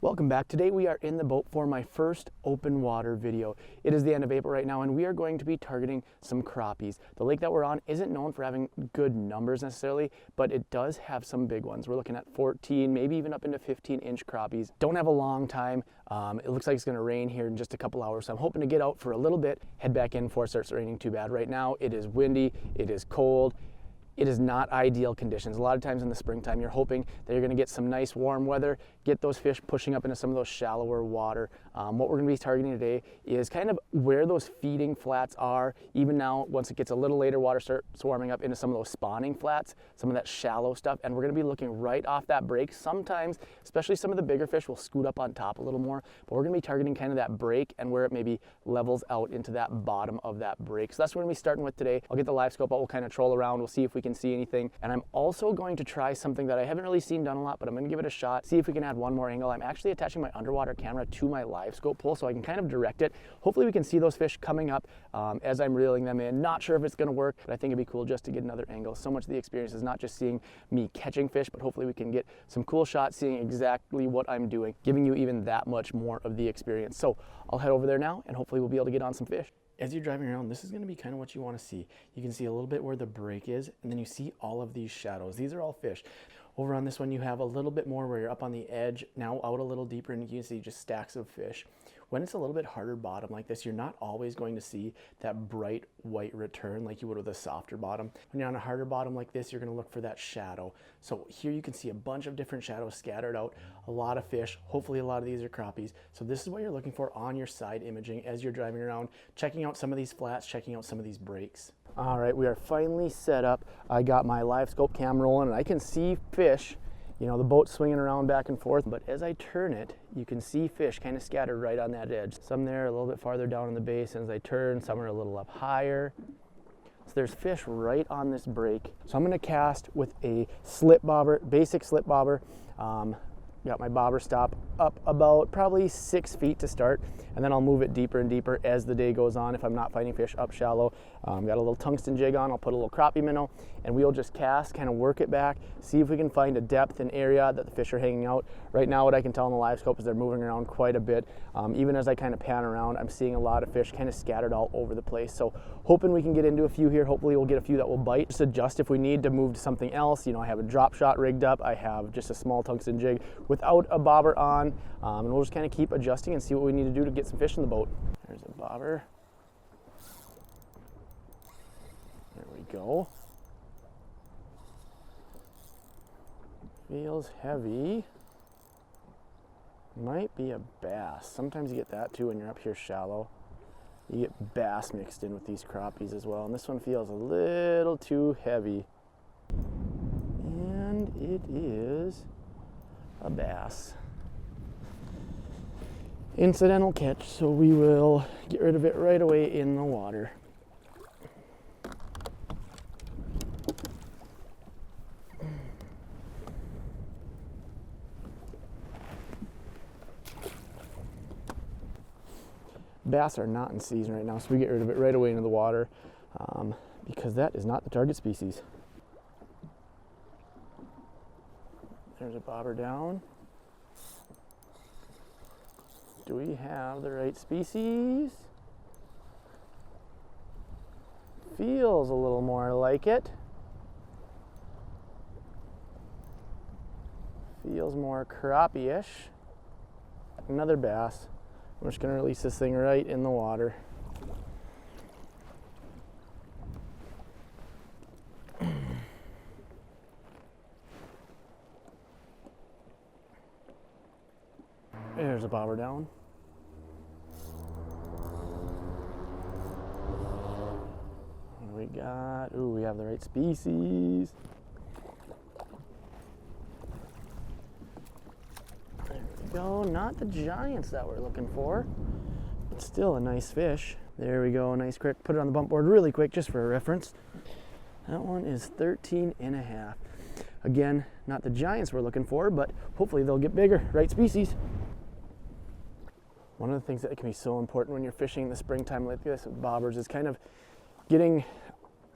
Welcome back. Today we are in the boat for my first open water video. It is the end of April right now and we are going to be targeting some crappies. The lake that we're on isn't known for having good numbers necessarily, but it does have some big ones. We're looking at 14, maybe even up into 15-inch crappies. Don't have a long time. It looks like it's going to rain here in just a couple hours, so I'm hoping to get out for a little bit, head back in before it starts raining too bad. Right now it is windy, it is cold. It is not ideal conditions. A lot of times in the springtime, you're hoping that you're going to get some nice warm weather, get those fish pushing up into some of those shallower water. What we're going to be targeting today is kind of where those feeding flats are. Even now, once it gets a little later, water starts warming up into some of those spawning flats, some of that shallow stuff, and we're going to be looking right off that break. Sometimes, especially some of the bigger fish will scoot up on top a little more, but we're going to be targeting kind of that break and where it maybe levels out into that bottom of that break. So that's what we're going to be starting with today. I'll get the live scope out, we'll kind of troll around, we'll see if we can see anything. And I'm also going to try something that I haven't really seen done a lot, but I'm going to give it a shot, see if we can add one more angle. I'm actually attaching my underwater camera to my live scope pole so I can kind of direct it. Hopefully we can see those fish coming up as I'm reeling them in. Not sure if it's going to work, but I think it'd be cool just to get another angle. So much of the experience is not just seeing me catching fish, but hopefully we can get some cool shots seeing exactly what I'm doing, giving you even that much more of the experience. So I'll head over there now and hopefully we'll be able to get on some fish. As you're driving around, this is going to be kind of what you want to see. You can see a little bit where the break is, and then you see all of these shadows. These are all fish. Over on this one, you have a little bit more where you're up on the edge, now out a little deeper, and you can see just stacks of fish. When it's a little bit harder bottom like this, you're not always going to see that bright white return like you would with a softer bottom. When you're on a harder bottom like this, you're going to look for that shadow. So here you can see a bunch of different shadows scattered out, a lot of fish. Hopefully a lot of these are crappies. So this is what you're looking for on your side imaging as you're driving around, checking out some of these flats, checking out some of these breaks. All right, we are finally set up. I got my live scope cam rolling and I can see fish. You know, the boat's swinging around back and forth, but as I turn it, you can see fish kind of scattered right on that edge. Some there a little bit farther down in the basin as I turn, some are a little up higher. So there's fish right on this break. So I'm gonna cast with a slip bobber, basic slip bobber. Got my bobber stop up about probably 6 feet to start, and then I'll move it deeper and deeper as the day goes on if I'm not finding fish up shallow. Got a little tungsten jig on, I'll put a little crappie minnow, and we'll just cast, kind of work it back, see if we can find a depth and area that the fish are hanging out. Right now what I can tell on the live scope is they're moving around quite a bit. Even as I kind of pan around, I'm seeing a lot of fish kind of scattered all over the place. So hoping we can get into a few here. Hopefully we'll get a few that will bite. Just adjust if we need to move to something else. You know, I have a drop shot rigged up, I have just a small tungsten jig without a bobber on, and we'll just kind of keep adjusting and see what we need to do to get some fish in the boat. There's a bobber. There we go. Feels heavy. Might be a bass. Sometimes you get that too when you're up here shallow. You get bass mixed in with these crappies as well, and this one feels a little too heavy. And it is a bass. Incidental catch, so we will get rid of it right away in the water. Bass are not in season right now, so we get rid of it right away into the water because that is not the target species. There's a bobber down. Do we have the right species? Feels a little more like it. Feels more crappie-ish. Another bass. I'm just going to release this thing right in the water. There's a bobber down. What do we got? Ooh, we have the right species. There we go. Not the giants that we're looking for, but still a nice fish. There we go, nice crick. Put it on the bump board really quick just for a reference. That one is 13.5. Again, not the giants we're looking for, but hopefully they'll get bigger. Right species. One of the things that can be so important when you're fishing in the springtime like this with bobbers is kind of getting,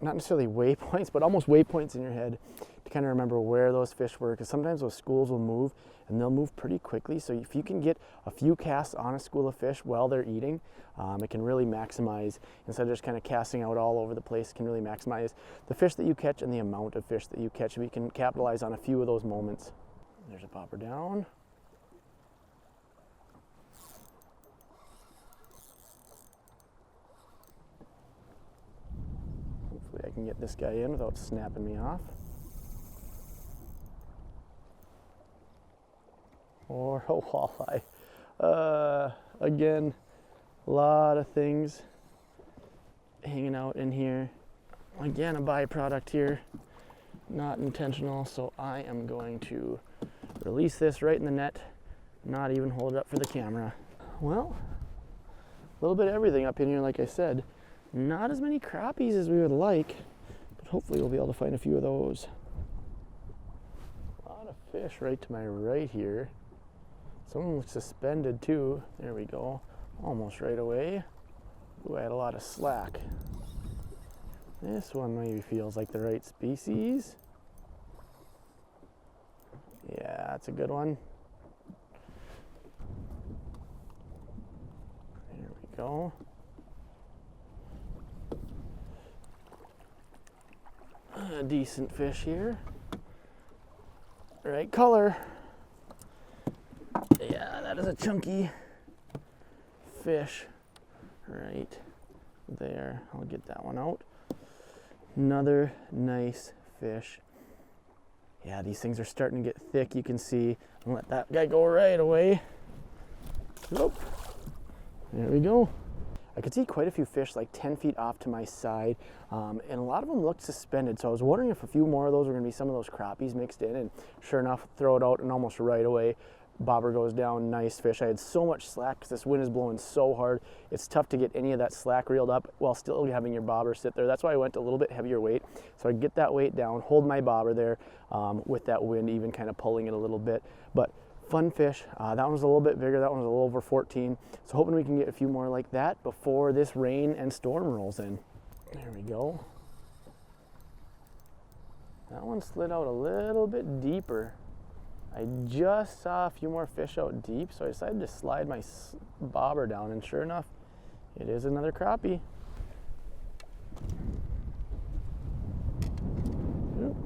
not necessarily waypoints, but almost waypoints in your head. to kind of remember where those fish were, because sometimes those schools will move and they'll move pretty quickly. So if you can get a few casts on a school of fish while they're eating, it can really maximize, instead of just kind of casting out all over the place, can really maximize the fish that you catch and the amount of fish that you catch. If you can capitalize on a few of those moments. There's a popper down. Hopefully I can get this guy in without snapping me off. Or a walleye. Again, a lot of things hanging out in here. Again, a byproduct here, not intentional, so I am going to release this right in the net, not even hold it up for the camera. Well, a little bit of everything up in here, like I said. Not as many crappies as we would like, but hopefully we'll be able to find a few of those. A lot of fish right to my right here. Some of them look suspended too. There we go. Almost right away. Ooh, I had a lot of slack. This one maybe feels like the right species. Yeah, that's a good one. There we go. A decent fish here. Right color. Yeah, that is a chunky fish right there. I'll get that one out. Another nice fish. Yeah, these things are starting to get thick. You can see. I'll let that guy go right away. Whoop. There we go. I could see quite a few fish like 10 feet off to my side, and a lot of them looked suspended. So I was wondering if a few more of those were going to be some of those crappies mixed in, and sure enough, throw it out and almost right away. Bobber goes down, nice fish. I had so much slack because this wind is blowing so hard. It's tough to get any of that slack reeled up while still having your bobber sit there. That's why I went a little bit heavier weight. So I get that weight down, hold my bobber there with that wind even kind of pulling it a little bit. But fun fish. That one was a little bit bigger. That one was a little over 14. So hoping we can get a few more like that before this rain and storm rolls in. There we go. That one slid out a little bit deeper. I just saw a few more fish out deep, so I decided to slide my bobber down, and sure enough, it is another crappie. Oop.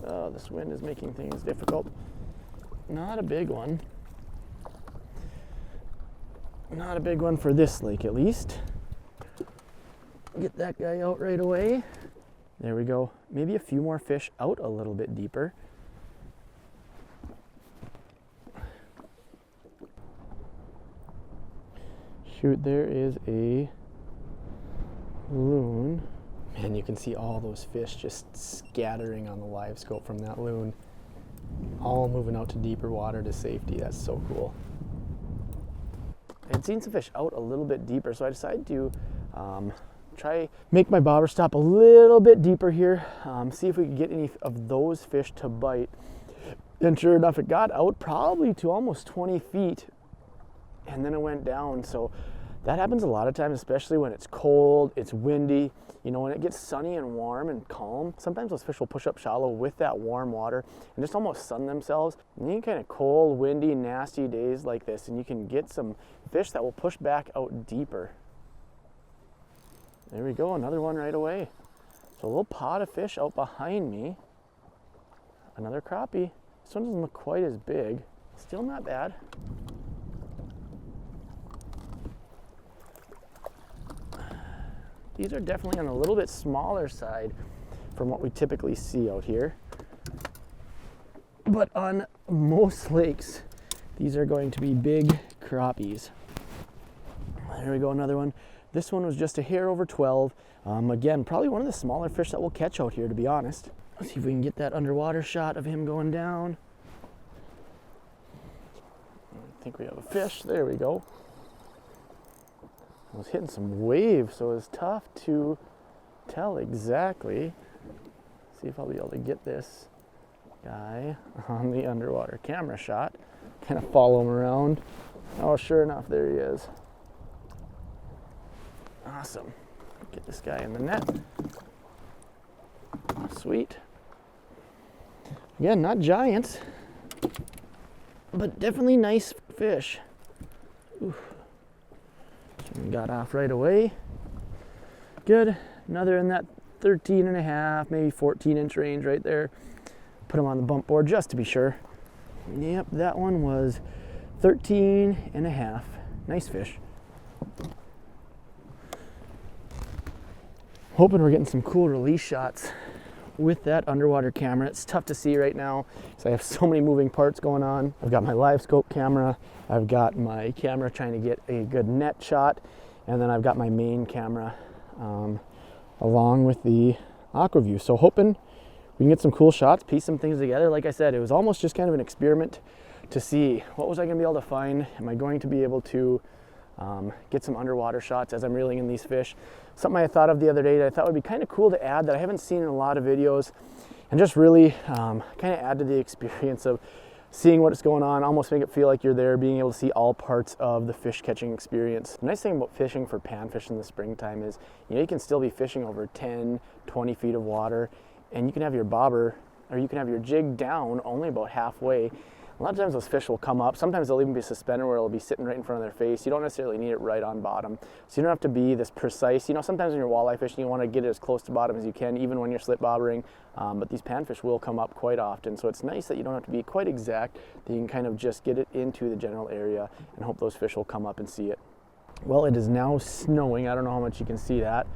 Oh, this wind is making things difficult. Not a big one. Not a big one for this lake, at least. Get that guy out right away. There we go. Maybe a few more fish out a little bit deeper. Shoot, there is a loon. Man, you can see all those fish just scattering on the Livescope from that loon. All moving out to deeper water to safety. That's so cool. I had seen some fish out a little bit deeper, so I decided to try make my bobber stop a little bit deeper here, see if we could get any of those fish to bite. And sure enough, it got out probably to almost 20 feet, and then it went down. So that happens a lot of times, especially when it's cold, it's windy. You know, when it gets sunny and warm and calm, sometimes those fish will push up shallow with that warm water and just almost sun themselves. And you get kind of cold, windy, nasty days like this, and you can get some fish that will push back out deeper. There we go, another one right away. So a little pod of fish out behind me. Another crappie. This one doesn't look quite as big. Still not bad. These are definitely on a little bit smaller side from what we typically see out here. But on most lakes, these are going to be big crappies. There we go, another one. This one was just a hair over 12. Again, probably one of the smaller fish that we'll catch out here, to be honest. Let's see if we can get that underwater shot of him going down. I think we have a fish. There we go. I was hitting some waves, so it was tough to tell exactly. See if I'll be able to get this guy on the underwater camera shot. Kind of follow him around. Oh, sure enough, there he is. Awesome. Get this guy in the net. sweet. Again, not giants, but definitely nice fish. Oof. Got off right away. Good. Another in that 13 and a half, maybe 14-inch range right there. Put them on the bump board just to be sure. Yep, that one was 13 and a half. Nice fish. Hoping we're getting some cool release shots with that underwater camera. It's tough to see right now because I have so many moving parts going on. I've got my Livescope camera, I've got my camera trying to get a good net shot, and then I've got my main camera along with the AquaView. So hoping we can get some cool shots, piece some things together. Like I said, it was almost just kind of an experiment to see what was I going to be able to find. Am I going to be able to get some underwater shots as I'm reeling in these fish? Something I thought of the other day that I thought would be kind of cool to add that I haven't seen in a lot of videos, and just really kind of add to the experience of seeing what's going on, almost make it feel like you're there, being able to see all parts of the fish catching experience. The nice thing about fishing for panfish in the springtime is, you can still be fishing over 10, 20 feet of water, and you can have your bobber, or you can have your jig down only about halfway. A lot of times those fish will come up. Sometimes they'll even be suspended where it'll be sitting right in front of their face. You don't necessarily need it right on bottom. So you don't have to be this precise. Sometimes when you're walleye fishing, you want to get it as close to bottom as you can, even when you're slip bobbering. But these panfish will come up quite often. So it's nice that you don't have to be quite exact, that you can kind of just get it into the general area and hope those fish will come up and see it. Well, it is now snowing. I don't know how much you can see that,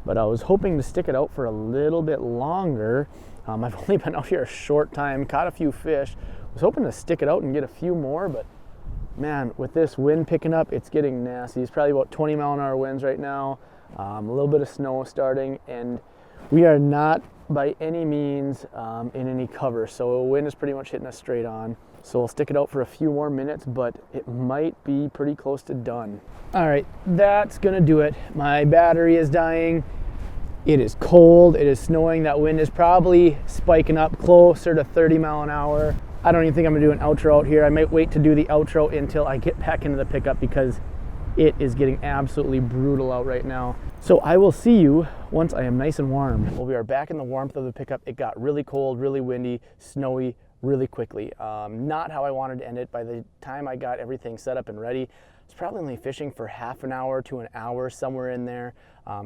but I was hoping to stick it out for a little bit longer. I've only been out here a short time, caught a few fish. I was hoping to stick it out and get a few more, but man, with this wind picking up, it's getting nasty. It's probably about 20-mile-an-hour winds right now, a little bit of snow starting, and we are not by any means in any cover, so the wind is pretty much hitting us straight on. So we'll stick it out for a few more minutes, but it might be pretty close to done. All right, that's gonna do it. My battery is dying. It is cold, it is snowing. That wind is probably spiking up closer to 30 mile an hour. I don't even think I'm gonna do an outro out here. I might wait to do the outro until I get back into the pickup because it is getting absolutely brutal out right now. So I will see you once I am nice and warm. Well, we are back in the warmth of the pickup. It got really cold, really windy, snowy, really quickly. Not how I wanted to end it. By the time I got everything set up and ready, I was probably only fishing for half an hour to an hour, somewhere in there.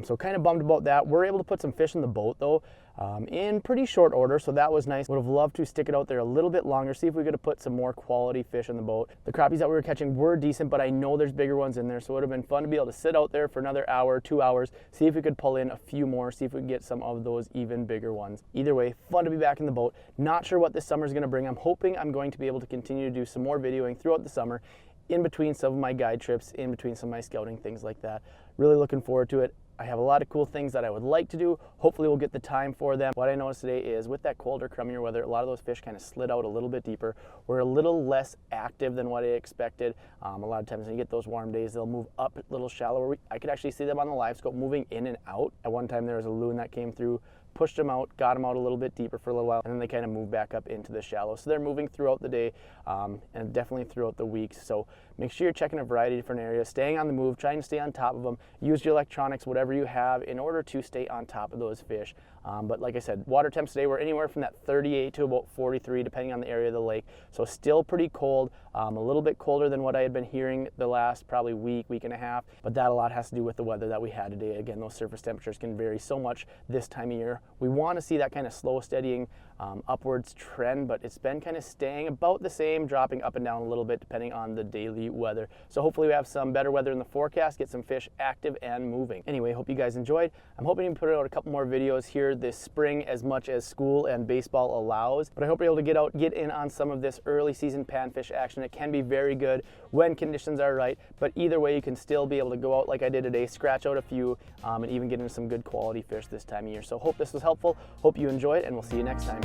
So kind of bummed about that. We're able to put some fish in the boat though, in pretty short order, so that was nice. Would have loved to stick it out there a little bit longer, see if we could have put some more quality fish in the boat. The crappies that we were catching were decent, but I know there's bigger ones in there, so it would have been fun to be able to sit out there for another hour, 2 hours, see if we could pull in a few more, see if we could get some of those even bigger ones. Either way, fun to be back in the boat. Not sure what this summer is going to bring. I'm hoping I'm going to be able to continue to do some more videoing throughout the summer, in between some of my guide trips, in between some of my scouting, things like that. Really looking forward to it. I have a lot of cool things that I would like to do. Hopefully we'll get the time for them. What I noticed today is with that colder, crummier weather, a lot of those fish kind of slid out a little bit deeper. We're a little less active than what I expected. A lot of times when you get those warm days, they'll move up a little shallower. I could actually see them on the Livescope moving in and out. At one time there was a loon that came through, pushed them out, got them out a little bit deeper for a little while, and then they kind of move back up into the shallow. So they're moving throughout the day and definitely throughout the week. So make sure you're checking a variety of different areas, staying on the move, trying to stay on top of them. Use your electronics, whatever you have, in order to stay on top of those fish. But like I said, water temps today were anywhere from that 38 to about 43, depending on the area of the lake. So still pretty cold, a little bit colder than what I had been hearing the last probably week and a half. But that a lot has to do with the weather that we had today. Again, those surface temperatures can vary so much this time of year. We want to see that kind of slow, steadying upwards trend, but it's been kind of staying about the same, dropping up and down a little bit depending on the daily weather. So hopefully we have some better weather in the forecast, get some fish active and moving. Anyway, hope you guys enjoyed. I'm hoping to put out a couple more videos here this spring as much as school and baseball allows, but I hope you're able to get in on some of this early season panfish action. It can be very good when conditions are right, but either way you can still be able to go out like I did today, scratch out a few, and even get into some good quality fish this time of year. So hope this was helpful, hope you enjoyed, and we'll see you next time.